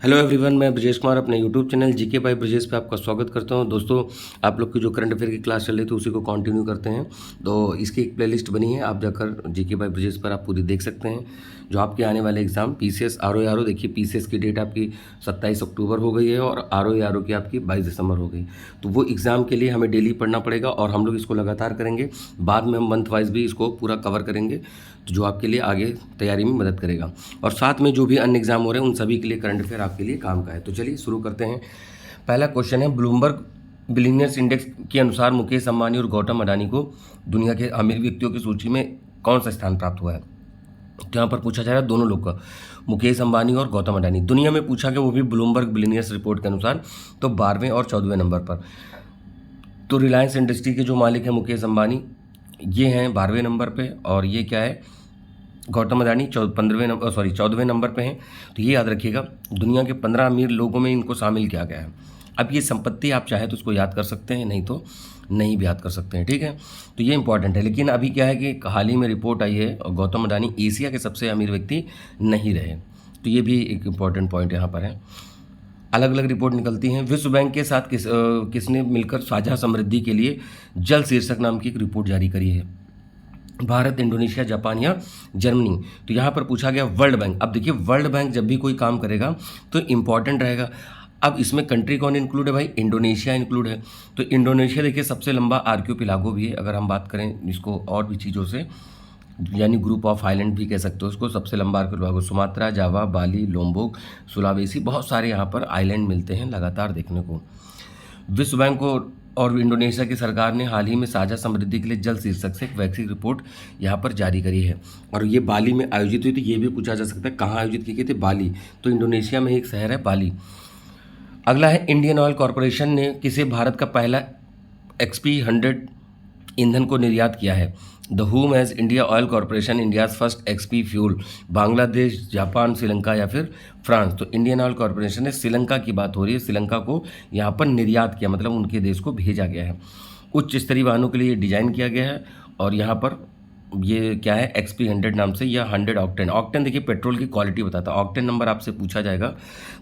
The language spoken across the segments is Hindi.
हेलो एवरीवन, मैं ब्रजेश कुमार अपने YouTube channel GK by Brajesh पे आपका स्वागत करता हूं। दोस्तों, आप लोग की जो करंट अफेयर की क्लास चल रही थी उसी को कंटिन्यू करते हैं। तो इसकी एक प्लेलिस्ट बनी है, आप जाकर जीके बाय ब्रजेश पर आप पूरी देख सकते हैं। जो आपके आने वाले एग्जाम पीसीएस आरओ देखिए, पीसीएस की डेट आपकी 27 अक्टूबर हो गई है और आरओ की आपकी 22 दिसंबर हो गई। तो वो एग्ज़ाम के लिए हमें डेली पढ़ना पड़ेगा और हम लोग इसको लगातार करेंगे। बाद में हम मंथ वाइज भी इसको पूरा कवर करेंगे, तो जो आपके लिए आगे तैयारी में मदद करेगा। और साथ में जो भी अन्य एग्जाम हो रहे हैं उन सभी के लिए करंट अफेयर आपके लिए काम का है। तो चलिए शुरू करते हैं। पहला क्वेश्चन है, ब्लूमबर्ग बिलियनियर्स इंडेक्स के अनुसार मुकेश अंबानी और गौतम अडानी को दुनिया के अमीर व्यक्तियों की सूची में कौन सा स्थान प्राप्त हुआ है? तो यहाँ पर पूछा जा रहा है दोनों लोग का, मुकेश अंबानी और गौतम अडानी। दुनिया में पूछा गया, वो भी ब्लूमबर्ग बिलियनियर्स रिपोर्ट के अनुसार, तो 12वें और 14वें नंबर पर। तो रिलायंस इंडस्ट्री के जो मालिक हैं मुकेश अंबानी, ये हैं 12वें नंबर पे, और ये क्या है, गौतम अडानी 14वें नंबर पे हैं। तो ये याद रखिएगा, दुनिया के 15 अमीर लोगों में इनको शामिल किया गया है। अब ये संपत्ति आप चाहे तो उसको याद कर सकते हैं, नहीं तो नहीं भी याद कर सकते हैं, ठीक है। तो ये इंपॉर्टेंट है। लेकिन अभी क्या है कि हाल ही में रिपोर्ट आई है और गौतम अडानी एशिया के सबसे अमीर व्यक्ति नहीं रहे। तो ये भी एक इम्पॉर्टेंट पॉइंट यहाँ पर है। अलग अलग रिपोर्ट निकलती हैं। विश्व बैंक के साथ किसने मिलकर साझा समृद्धि के लिए जल शीर्षक नाम की एक रिपोर्ट जारी करी है? भारत, इंडोनेशिया, जापान या जर्मनी? तो यहाँ पर पूछा गया वर्ल्ड बैंक। अब देखिए, वर्ल्ड बैंक जब भी कोई काम करेगा तो इम्पॉर्टेंट रहेगा। अब इसमें कंट्री कौन इंक्लूड है भाई? इंडोनेशिया इंक्लूड है। तो इंडोनेशिया देखिए सबसे लंबा आर्क्योपिलागो भी है, अगर हम बात करें इसको और भी चीज़ों से, यानी ग्रुप ऑफ आइलैंड भी कह सकते हो उसको। सबसे लंबा आर्क्योपिलागो सुमात्रा, जावा, बाली, लोम्बोक, सुलावेसी, बहुत सारे यहाँ पर आइलैंड मिलते हैं लगातार देखने को। विश्व बैंक को और इंडोनेशिया की सरकार ने हाल ही में साझा समृद्धि के लिए जल शीर्षक से एक वैश्विक रिपोर्ट यहाँ पर जारी करी है, और ये बाली में आयोजित हुई थी। ये भी पूछा जा सकता है कहाँ आयोजित की गई थी? बाली। तो इंडोनेशिया में एक शहर है बाली। अगला है, इंडियन ऑयल कॉरपोरेशन ने किसे भारत का पहला XP100 ईंधन को निर्यात किया है? द हुम has India oil corporation India's first XP fuel? Bangladesh, Japan, Sri Lanka या फिर फ्रांस? तो इंडियन ऑयल कॉरपोरेशन ने, श्रीलंका की बात हो रही है, श्रीलंका को यहाँ पर निर्यात किया, मतलब उनके देश को भेजा गया है। उच्च स्तरीय वाहनों के लिए डिजाइन किया गया है, और यहाँ पर ये क्या है, XP100 नाम से, या 100 ऑक्टेन। ऑक्टेन देखिए पेट्रोल की क्वालिटी बताता है, ऑक्टेन नंबर आपसे पूछा जाएगा।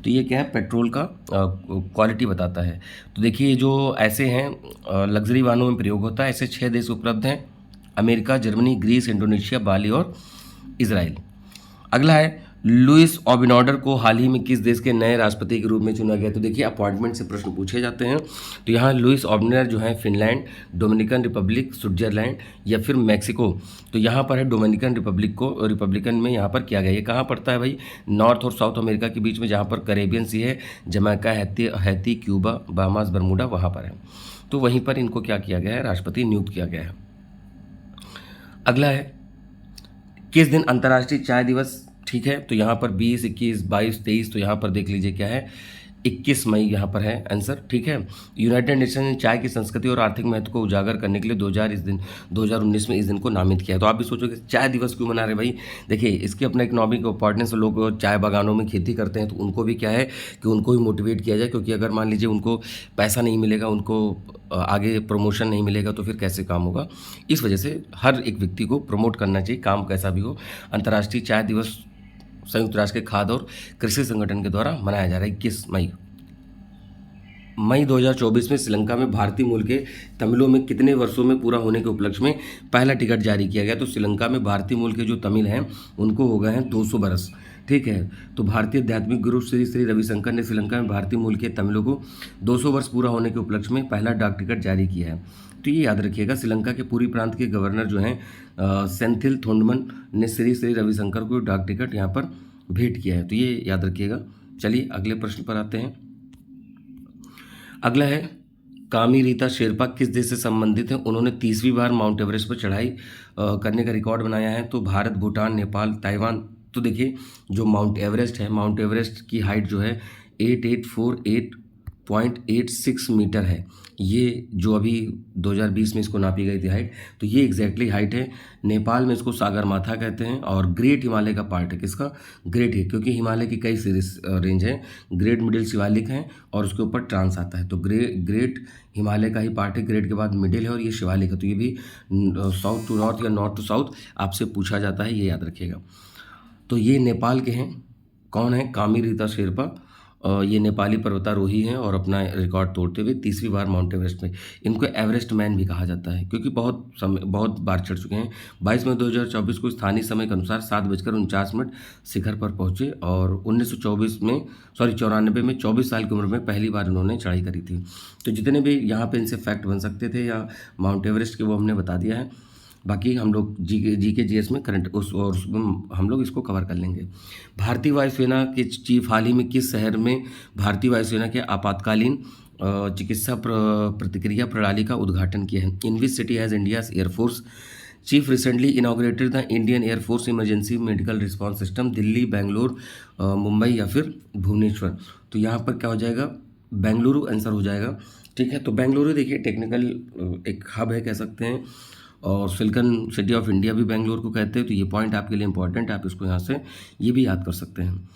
तो ये क्या है, पेट्रोल का क्वालिटी बताता है। तो देखिए जो ऐसे हैं लग्जरी वाहनों में प्रयोग होता है, ऐसे 6 देश उपलब्ध हैं: अमेरिका, जर्मनी, ग्रीस, इंडोनेशिया, बाली और इजराइल। अगला है, लुइस ओबिनाडर को हाल ही में किस देश के नए राष्ट्रपति के रूप में चुना गया? तो देखिए अपॉइंटमेंट से प्रश्न पूछे जाते हैं। तो यहाँ लुइस ओबिनाडर जो है फिनलैंड, डोमिनिकन रिपब्लिक, स्विट्जरलैंड या फिर मैक्सिको? तो यहाँ पर है डोमिनिकन रिपब्लिक को, रिपब्लिकन में यहाँ पर किया गया। ये कहाँ पड़ता है भाई? नॉर्थ और साउथ अमेरिका के बीच में, जहाँ पर कैरेबियन सी है, Jamaica, Haiti, Cuba, Bahamas, Bermuda, वहाँ पर है। तो वहीं पर इनको क्या किया गया है, राष्ट्रपति नियुक्त किया गया है। अगला है, किस दिन अंतर्राष्ट्रीय चाय दिवस? ठीक है, तो यहाँ पर 20, 21, 22, 23, तो यहाँ पर देख लीजिए क्या है, 21 मई यहाँ पर है आंसर, ठीक है। यूनाइटेड नेशन ने चाय की संस्कृति और आर्थिक महत्व को उजागर करने के लिए 2019 में इस दिन को नामित किया है। तो आप भी सोचोगे चाय दिवस क्यों मना रहे भाई? देखिए इसकी अपना इकोनॉमिक इंपॉर्टेंस, लोग चाय बागानों में खेती करते हैं तो उनको भी क्या है कि उनको भी मोटिवेट किया जाए, क्योंकि अगर मान लीजिए उनको पैसा नहीं मिलेगा, उनको आगे प्रमोशन नहीं मिलेगा, तो फिर कैसे काम होगा? इस वजह से हर एक व्यक्ति को प्रमोट करना चाहिए, काम कैसा भी हो। अंतर्राष्ट्रीय चाय दिवस संयुक्त राष्ट्र के खाद्य और कृषि संगठन के द्वारा मनाया जा रहा है 21 मई 2024 में श्रीलंका में भारतीय मूल के तमिलों में कितने वर्षों में पूरा होने के उपलक्ष्य में पहला टिकट जारी किया गया? तो श्रीलंका में भारतीय मूल के जो तमिल हैं उनको हो गए हैं 200 बरस, ठीक है। तो भारतीय आध्यात्मिक गुरु श्री श्री रविशंकर ने श्रीलंका में भारतीय मूल के तमिलों को 200 वर्ष पूरा होने के उपलक्ष्य में पहला डाक टिकट जारी किया है। तो ये याद रखिएगा, श्रीलंका के पूरी प्रांत के गवर्नर जो हैं सेंथिल थोंडमन ने श्री श्री रविशंकर को डाक टिकट यहाँ पर भेंट किया है। तो ये याद रखिएगा। चलिए अगले प्रश्न पर आते हैं। अगला है, कामी रीता शेरपा किस देश से संबंधित है? उन्होंने 30वीं बार माउंट एवरेस्ट पर चढ़ाई करने का रिकॉर्ड बनाया है। तो भारत, भूटान, नेपाल, ताइवान? तो देखिए जो माउंट एवरेस्ट है, माउंट एवरेस्ट की हाइट जो है 8848.86 मीटर है। ये जो अभी 2020 में इसको नापी गई थी हाइट, तो ये एग्जैक्टली हाइट है। नेपाल में इसको सागरमाथा कहते हैं, और ग्रेट हिमालय का पार्ट है। किसका? ग्रेट है, क्योंकि हिमालय की कई सीरीज रेंज है। ग्रेट, मिडिल, शिवालिक है, और उसके ऊपर ट्रांस आता है। तो ग्रेट हिमालय का ही पार्ट है, ग्रेट के बाद मिडिल है, और ये शिवालिक है। तो ये भी साउथ टू नॉर्थ या नॉर्थ टू साउथ आपसे पूछा जाता है, ये याद रखिएगा। तो ये नेपाल के हैं, कौन है? कामी रीता शेरपा। ये नेपाली पर्वतारोही हैं और अपना रिकॉर्ड तोड़ते हुए तीसरी बार माउंट एवरेस्ट में। इनको एवरेस्ट मैन भी कहा जाता है क्योंकि बहुत बार चढ़ चुके हैं। 22 मई 2024 को स्थानीय समय के अनुसार 7:49 शिखर पर पहुंचे और 1994 में 24 साल की उम्र में पहली बार इन्होंने चढ़ाई करी थी। तो जितने भी यहाँ पे इनसे फैक्ट बन सकते थे या माउंट एवरेस्ट के, वो हमने बता दिया है। बाकी हम लोग जीके जीएस में करंट उसमें हम लोग इसको कवर कर लेंगे। भारतीय वायुसेना के चीफ हाल ही में किस शहर में भारतीय वायुसेना के आपातकालीन चिकित्सा प्रतिक्रिया प्रणाली का उद्घाटन किया है? In which city has India's air force chief recently inaugurated the Indian air force emergency medical response system? Delhi, Bangalore, Mumbai या फिर भुवनेश्वर? तो यहाँ पर क्या हो जाएगा? बेंगलुरु आंसर हो जाएगा। ठीक है, तो बेंगलुरु देखिए टेक्निकल एक हब है कह सकते हैं, और सिलिकॉन सिटी ऑफ इंडिया भी बेंगलोर को कहते हैं। तो ये पॉइंट आपके लिए इंपॉर्टेंट है, आप इसको यहाँ से ये भी याद कर सकते हैं।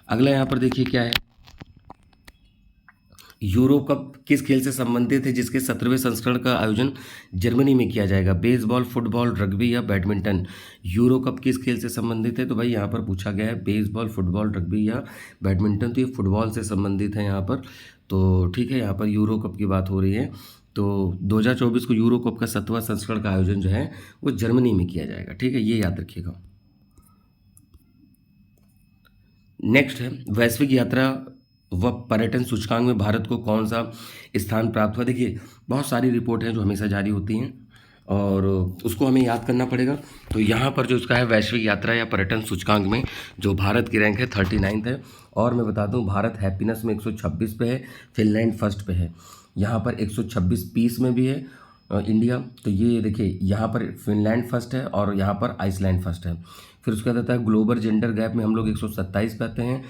अगला यहाँ पर देखिए क्या है, यूरो कप किस खेल से संबंधित है जिसके 17वें संस्करण का आयोजन जर्मनी में किया जाएगा? बेसबॉल, फुटबॉल, रग्बी या बैडमिंटन? यूरो कप किस खेल से संबंधित है? तो भाई यहाँ पर पूछा गया है बेसबॉल, फुटबॉल, रग्बी या बैडमिंटन। तो ये फुटबॉल से संबंधित है यहाँ पर। तो ठीक है, यहाँ पर यूरो कप की बात हो रही है। तो 2024 को यूरो कप का 7वां संस्करण का आयोजन जो है वो जर्मनी में किया जाएगा। ठीक है, ये याद रखिएगा। नेक्स्ट है, वैश्विक यात्रा व पर्यटन सूचकांक में भारत को कौन सा स्थान प्राप्त हुआ? देखिए बहुत सारी रिपोर्ट हैं जो हमेशा जारी होती हैं और उसको हमें याद करना पड़ेगा। तो यहाँ पर जो उसका है वैश्विक यात्रा या पर्यटन सूचकांक में जो भारत की रैंक है 39 है। और मैं बता दूँ भारत हैप्पीनेस में 126 पे है, फिनलैंड फर्स्ट पे है। यहाँ पर 126 पीस में भी है इंडिया। तो ये देखिए यहाँ पर फिनलैंड फर्स्ट है और यहाँ पर आइसलैंड फर्स्ट है। फिर उसके बाद आता है ग्लोबल जेंडर गैप में हम लोग 127 पे आते हैं,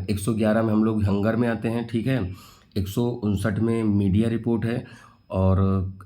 111 में हम लोग हंगर में आते हैं। ठीक है, 159 में मीडिया रिपोर्ट है और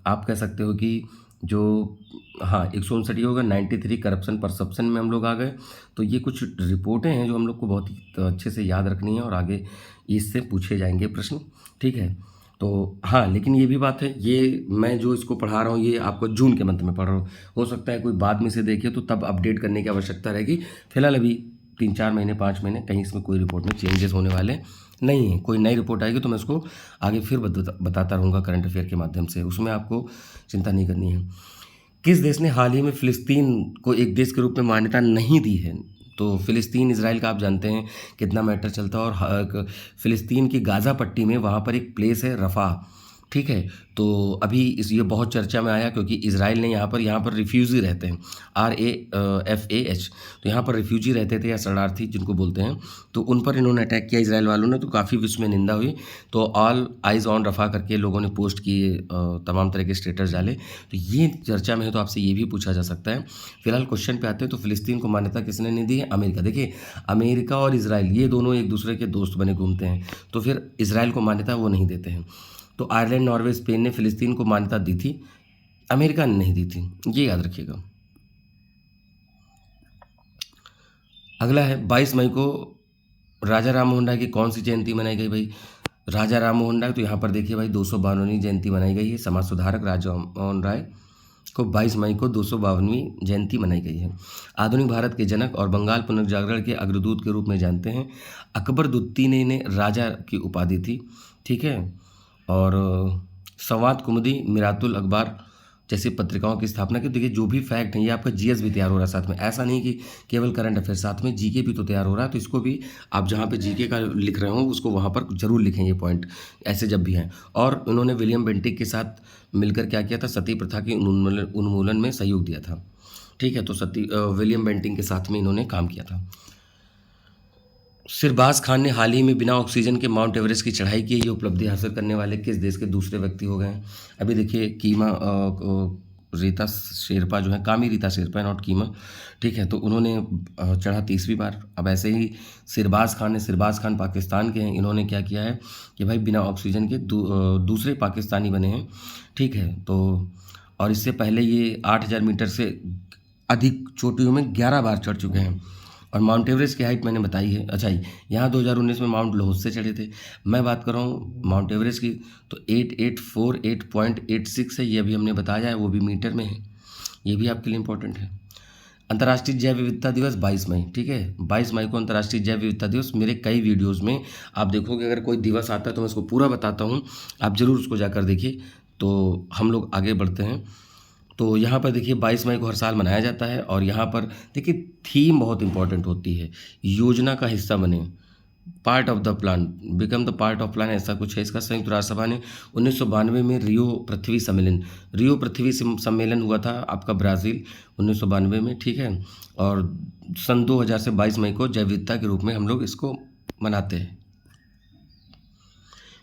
आप कह सकते हो कि जो 159 ये होगा। 93 करप्शन परसेप्शन में हम लोग आ गए। तो ये कुछ रिपोर्टें हैं जो हम लोग को बहुत ही अच्छे से याद रखनी है और आगे इससे पूछे जाएंगे प्रश्न। ठीक है, तो लेकिन ये भी बात है, ये मैं जो इसको पढ़ा रहा हूँ ये आपको जून के मंथ में पढ़ रहा हूँ। हो सकता है कोई बाद में से देखे तो तब अपडेट करने की आवश्यकता रहेगी। फिलहाल अभी 3-4 महीने 5 महीने कहीं इसमें कोई रिपोर्ट में चेंजेस होने वाले नहीं है। कोई नई रिपोर्ट आएगी तो मैं उसको आगे फिर बताता रहूँगा करंट अफेयर के माध्यम से, उसमें आपको चिंता नहीं करनी है। किस देश ने हाल ही में फ़िलिस्तीन को एक देश के रूप में मान्यता नहीं दी है? तो फ़िलिस्तीन इजराइल का आप जानते हैं कितना मैटर चलता है। और फ़िलिस्तीन की गाज़ा पट्टी में वहाँ पर एक प्लेस है रफ़ा। ठीक है, तो अभी ये बहुत चर्चा में आया क्योंकि इजराइल ने यहाँ पर रिफ्यूजी रहते हैं, RAFAH। तो यहाँ पर रिफ्यूजी रहते थे या शरणार्थी जिनको बोलते हैं, तो उन पर इन्होंने अटैक किया इजराइल वालों ने। तो काफ़ी विश्व में निंदा हुई। तो ऑल आइज़ ऑन रफ़ा करके लोगों ने पोस्ट किए, तमाम तरह के स्टेटस डाले। तो ये चर्चा में है, तो आपसे ये भी पूछा जा सकता है। फिलहाल क्वेश्चन पे आते हैं। तो फ़िलिस्तीन को मान्यता किसने नहीं दी है? अमेरिका। देखिए अमेरिका और इजराइल ये दोनों एक दूसरे के दोस्त बने घूमते हैं, तो फिर इजराइल को मान्यता वो नहीं देते हैं। तो आयरलैंड, नॉर्वे, स्पेन ने फ़िलिस्तीन को मान्यता दी थी, अमेरिका ने नहीं दी थी, ये याद रखिएगा। अगला है 22 मई को राजा राम मोहन राय की कौन सी जयंती मनाई गई? भाई राजा राम मोहन राय, तो यहाँ पर देखिए भाई 252वीं जयंती मनाई गई है। समाज सुधारक राजा मोहन राय को 22 मई को 252वीं जयंती मनाई गई है। आधुनिक भारत के जनक और बंगाल पुनर्जागरण के अग्रदूत के रूप में जानते हैं। अकबर दुत्ती ने राजा की उपाधि थी। ठीक है, और संवाद कुमुदी, मिरातुल अखबार जैसी पत्रिकाओं की स्थापना की। देखिए जो भी फैक्ट हैं ये आपका जीएस भी तैयार हो रहा है साथ में, ऐसा नहीं कि केवल करंट अफेयर, साथ में जीके भी तो तैयार हो रहा है। तो इसको भी आप जहाँ पे जीके का लिख रहे हो उसको वहाँ पर जरूर लिखें ये पॉइंट, ऐसे जब भी हैं। और उन्होंने विलियम बेंटिक के साथ मिलकर क्या किया था? सती प्रथा के उन्मूलन में सहयोग दिया था। ठीक है, तो विलियम बेंटिक के साथ में इन्होंने काम किया था। सिरबाज खान ने हाल ही में बिना ऑक्सीजन के माउंट एवरेस्ट की चढ़ाई की। ये उपलब्धि हासिल करने वाले किस देश के दूसरे व्यक्ति हो गए? अभी देखिए रीता शेरपा जो है, कामी रीता शेरपा, नॉट कीमा। ठीक है, तो उन्होंने चढ़ा 30वीं बार। अब ऐसे ही सिरबाज खान पाकिस्तान के हैं, इन्होंने क्या किया है कि भाई बिना ऑक्सीजन के दूसरे पाकिस्तानी बने हैं। ठीक है, तो और इससे पहले ये 8000 मीटर से अधिक चोटियों में 11 बार चढ़ चुके हैं। और माउंट एवरेस्ट की हाइट मैंने बताई है। अच्छा यहाँ 2019 में माउंट लोहस से चढ़े थे। मैं बात कर रहा हूँ माउंट एवरेस्ट की, तो 8848.86 है, ये अभी हमने बताया है, वो भी मीटर में है। ये भी आपके लिए इम्पोर्टेंट है। अंतर्राष्ट्रीय जैव विविधता दिवस 22 मई, ठीक है, 22 मई को अंतर्राष्ट्रीय जैव विविधता दिवस। मेरे कई वीडियोस में आप देखोगे अगर कोई दिवस आता है तो मैं उसको पूरा बताता हूँ, आप ज़रूर उसको जाकर देखिए। तो हम लोग आगे बढ़ते हैं। तो यहाँ पर देखिए 22 मई को हर साल मनाया जाता है और यहाँ पर देखिए थीम बहुत इंपॉर्टेंट होती है, योजना का हिस्सा बने, part of the plan, become the part of plan, ऐसा कुछ है इसका। संयुक्त राष्ट्र सभा ने 1992 में रियो पृथ्वी सम्मेलन हुआ था आपका ब्राज़ील 1992 में, ठीक है। और सन 2000 से 22 मई को जैव विविधता के रूप में हम लोग इसको मनाते हैं।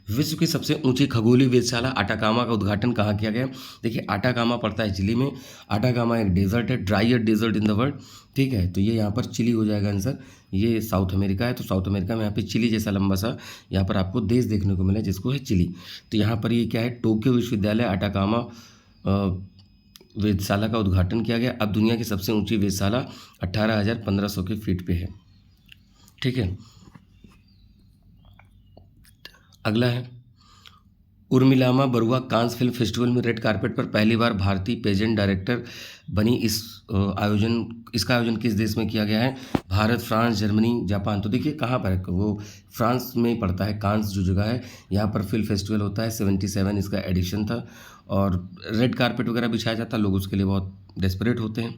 विश्व की सबसे ऊंची खगोलीय वेधशाला आटाकामा का उद्घाटन कहाँ किया गया? देखिए आटाकामा पड़ता है चिली में। आटाकामा एक डेजर्ट है, driest desert in the world, ठीक है। तो ये यहाँ पर चिली हो जाएगा आंसर। ये साउथ अमेरिका है, तो साउथ अमेरिका में यहाँ पे चिली जैसा लंबा सा यहाँ पर आपको देश देखने को मिला जिसको है चिली। तो यहाँ पर ये क्या है, टोक्यो विश्वविद्यालय आटाकामा वेधशाला का उद्घाटन किया गया। अब दुनिया की सबसे ऊँची वेधशाला 18,1500 के फीट पे है, ठीक है। अगला है उर्मिलामा बरुआ कांस फिल्म फेस्टिवल में रेड कारपेट पर पहली बार भारतीय पेजेंट डायरेक्टर बनी। इसका आयोजन किस देश में किया गया है? Bharat, France, Germany, Japan. तो देखिए कहाँ पर है, वो फ्रांस में ही पड़ता है, कांस जो जगह है। यहाँ पर फिल्म फेस्टिवल होता है, 77 इसका एडिशन था और रेड कारपेट वगैरह बिछाया जाता है, लोग उसके लिए बहुत डेस्परेट होते हैं।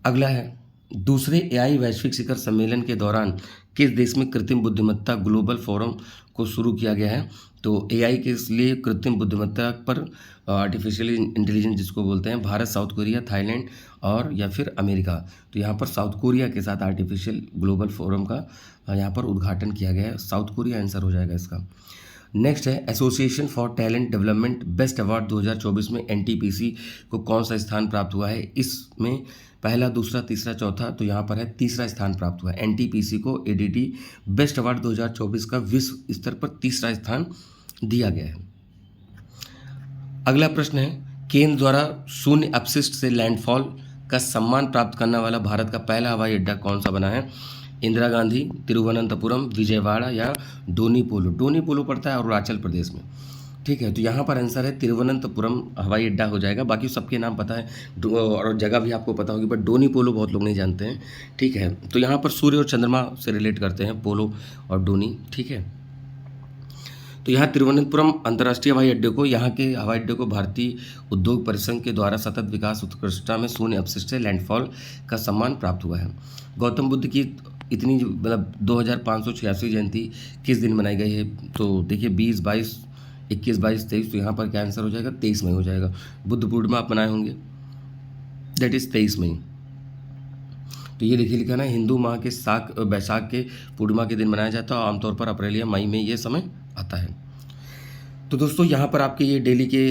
अगला है दूसरे एआई वैश्विक शिखर सम्मेलन के दौरान किस देश में कृत्रिम बुद्धिमत्ता ग्लोबल फोरम को शुरू किया गया है? तो एआई के लिए कृत्रिम बुद्धिमत्ता पर आर्टिफिशियल इंटेलिजेंस जिसको बोलते हैं, भारत, साउथ कोरिया, थाईलैंड और या फिर अमेरिका। तो यहाँ पर साउथ कोरिया के साथ आर्टिफिशियल ग्लोबल फोरम का यहाँ पर उद्घाटन किया गया है। साउथ कोरिया आंसर हो जाएगा इसका। नेक्स्ट है association for talent development best award 2024 में एनटीपीसी को कौन सा स्थान प्राप्त हुआ है? इसमें पहला, दूसरा, तीसरा, चौथा, तो यहाँ पर है तीसरा स्थान प्राप्त हुआ है। एनटीपीसी को एडीटी बेस्ट अवार्ड 2024 का विश्व स्तर पर तीसरा स्थान दिया गया है। अगला प्रश्न है केंद्र द्वारा शून्य अपशिष्ट से लैंडफॉल का सम्मान प्राप्त करने वाला भारत का पहला हवाई अड्डा कौन सा बना है? इंदिरा गांधी, तिरुवनंतपुरम, विजयवाड़ा या डोनीपोलो। डोनीपोलो पड़ता है अरुणाचल प्रदेश में, ठीक है। तो यहाँ पर आंसर है तिरुवनंतपुरम हवाई अड्डा हो जाएगा। बाकी सबके नाम पता है और जगह भी आपको पता होगी, बट डोनीपोलो बहुत लोग नहीं जानते हैं, ठीक है। तो यहाँ पर सूर्य और चंद्रमा से रिलेट करते हैं पोलो और डोनी, ठीक है। तो यहाँ तिरुवनंतपुरम अंतर्राष्ट्रीय हवाई अड्डे को, यहाँ के हवाई अड्डे को भारतीय उद्योग परिसंघ के द्वारा सतत विकास उत्कृष्टता में शून्य अपशिष्ट से लैंडफॉल का सम्मान प्राप्त हुआ है। गौतम बुद्ध की इतनी मतलब 2586 जयंती किस दिन मनाई गई है? तो देखिए 20, 22, 21, 22, 23, तो यहाँ पर क्या आंसर हो जाएगा? 23 मई हो जाएगा। बुद्ध पूर्णिमा आप मनाए होंगे, दैट इज़ 23 मई। तो ये देखिए लिखा ना, हिंदू माह के बैसाख के पूर्णिमा के दिन मनाया जाता है। आमतौर पर अप्रैल या मई में ये समय आता है। तो दोस्तों यहाँ पर आपके ये डेली के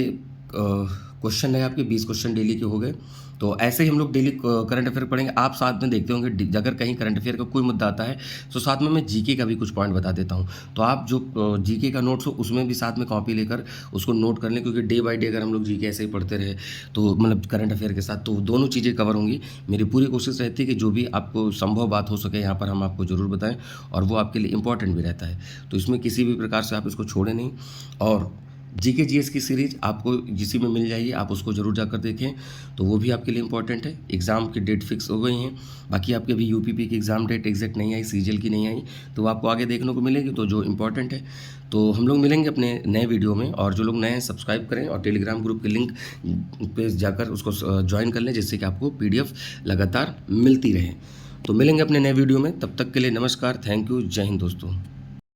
क्वेश्चन है, आपके 20 क्वेश्चन डेली के हो गए। तो ऐसे ही हम लोग डेली करंट अफेयर पढ़ेंगे। आप साथ में देखते होंगे अगर कहीं करंट अफेयर का कोई मुद्दा आता है तो साथ में मैं जीके का भी कुछ पॉइंट बता देता हूँ। तो आप जो जीके का नोट्स हो उसमें भी साथ में कॉपी लेकर उसको नोट कर लें, क्योंकि डे बाय डे अगर हम लोग जीके ऐसे ही पढ़ते रहे तो मतलब करंट अफेयर के साथ तो दोनों चीज़ें कवर होंगी। मेरी पूरी कोशिश रहती है कि जो भी आपको संभव बात हो सके यहाँ पर हम आपको ज़रूर बताएँ, और वो आपके लिए इंपॉर्टेंट भी रहता है। तो इसमें किसी भी प्रकार से आप इसको छोड़ें नहीं। और जीके जीएस की सीरीज आपको जिसी में मिल जाएगी, आप उसको ज़रूर जाकर देखें, तो वो भी आपके लिए इंपॉर्टेंट है। एग्ज़ाम की डेट फिक्स हो गई हैं, बाकी आपके अभी यूपीपी की एग्ज़ाम डेट एग्जैक्ट नहीं आई, सीजीएल की नहीं आई, तो आपको आगे देखने को मिलेगी, तो जो इंपॉर्टेंट है। तो हम लोग मिलेंगे अपने नए वीडियो में, और जो लोग नए हैं सब्सक्राइब करें और टेलीग्राम ग्रुप के लिंक पे जाकर उसको ज्वाइन कर लें, जिससे कि आपको PDF लगातार मिलती रहे। तो मिलेंगे अपने नए वीडियो में, तब तक के लिए नमस्कार, थैंक यू, जय हिंद दोस्तों।